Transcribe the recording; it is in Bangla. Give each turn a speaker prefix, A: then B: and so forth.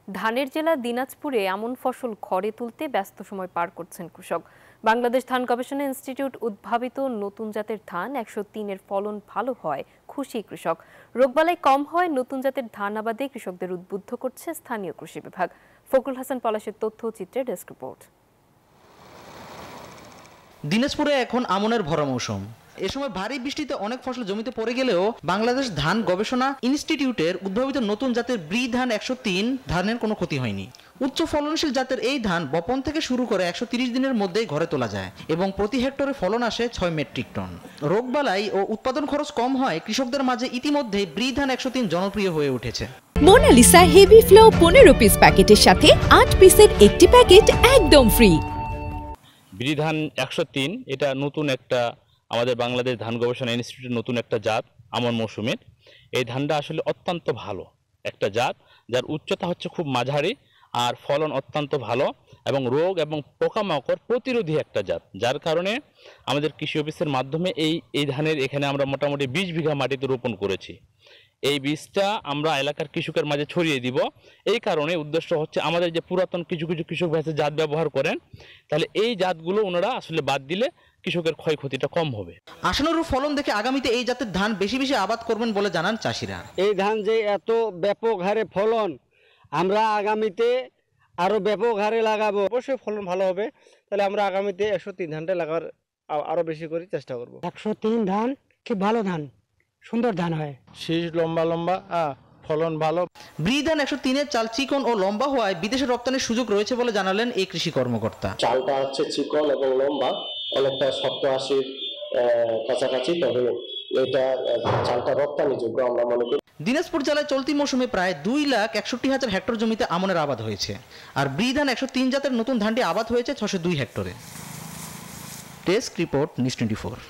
A: ধানের জেলা দিনাজপুরে এমন ফসল ঘরে তুলতে ব্যস্ত সময় পার করছেন কৃষক। বাংলাদেশ ধান গবেষণা ইনস্টিটিউট উদ্ভাবিত নতুন জাতের ধান 103-এর ফলন ভালো হয়, খুশি কৃষক। রোগবালাই কম হয় নতুন জাতের ধান আবাদে কৃষকদের উদ্বুদ্ধ করছে স্থানীয় কৃষি বিভাগ। ফখরুল হাসান পলাশের তথ্য চিত্রে ডেস্ক রিপোর্ট।
B: দিনাজপুরে এখন আমনের ভরা মৌসুম। এ সময় ভারী বৃষ্টিতে অনেক ফসল জমিতে পড়ে গেলেও বাংলাদেশ ধান গবেষণা ইনস্টিটিউটের উদ্ভাবিত নতুন জাতের ব্রি ধান 103 ধানের কোনো ক্ষতি হয়নি। উচ্চ ফলনশীল জাতের এই ধান বপন থেকে শুরু করে 130 দিনের মধ্যেই ঘরে তোলা যায় এবং প্রতি হেক্টরে ফলন আসে 6 মেট্রিক টন। রোগবালাই ও উৎপাদন খরচ কম হয় কৃষকদের মাঝে ইতিমধ্যেই ব্রি ধান 103 জনপ্রিয় হয়ে উঠেছে।
C: মোনালিসা হেভি ফ্লো 15 পিস প্যাকেটের সাথে 8 পিসের একটি প্যাকেট একদম ফ্রি।
D: ব্রি ধান 103 এটা নতুন একটা আমাদের বাংলাদেশ ধান গবেষণা ইনস্টিটিউটের নতুন একটা জাত আমন মৌসুমের। এই ধানটা আসলে অত্যন্ত ভালো একটা জাত, যার উচ্চতা হচ্ছে খুব মাঝারি আর ফলন অত্যন্ত ভালো এবং রোগ এবং পোকামাকড় প্রতিরোধী একটা জাত, যার কারণে আমাদের কৃষি অফিসের মাধ্যমে এই ধানের এখানে আমরা মোটামুটি 20 বিঘা মাটিতে রোপণ করেছি। এই বীজটা আমরা এলাকার কৃষকের মাঝে ছড়িয়ে দিব। এই কারণে উদ্দেশ্য হচ্ছে আমাদের যে পুরাতন কিছু কিছু কৃষক ভাই জাত ব্যবহার করেন, তাহলে এই জাতগুলো ওনারা আসলে বাদ দিলে কৃষকের ক্ষয়ক্ষতিটা কম হবে।
B: আশানুরূপ ফলন দেখে আগামীতে এই জাতের ধান বেশি বেশি আবাদ করবেন বলে জানান চাষিরা।
E: এই ধান যে এত ব্যাপক হারে ফলন, আমরা আগামীতে আরো ব্যাপক হারে লাগাবো। অবশ্যই ফলন ভালো হবে, তাহলে আমরা আগামীতে 103 ধানটা লাগার আরো বেশি করে চেষ্টা করব।
F: 103 ধান খুব ভালো ধান, সুন্দর ধান হয়,
E: শীষ লম্বা লম্বা, ফলন ভালো।
B: ব্রি ধান 103-এর চাল চিকন ও লম্বা হওয়ায় বিদেশে রপ্তানির সুযোগ রয়েছে বলে জানালেন এই কৃষি কর্মকর্তা।
G: চালটা হচ্ছে চিকন এবং লম্বা, অনেকটা 87-80 কাছাকাছি, তবে এটা চালটা রপ্তানিযোগ্য আমরা মনে করি।
B: দিনাজপুর জেলায় চলতি মৌসুমে প্রায় 2,61,000 হেক্টর জমিতে আমনের আবাদ হয়েছে, আর ব্রি ধান 103 জাতের নতুন ধানটি আবাদ হয়েছে 602 হেক্টরে। Desk report news 24।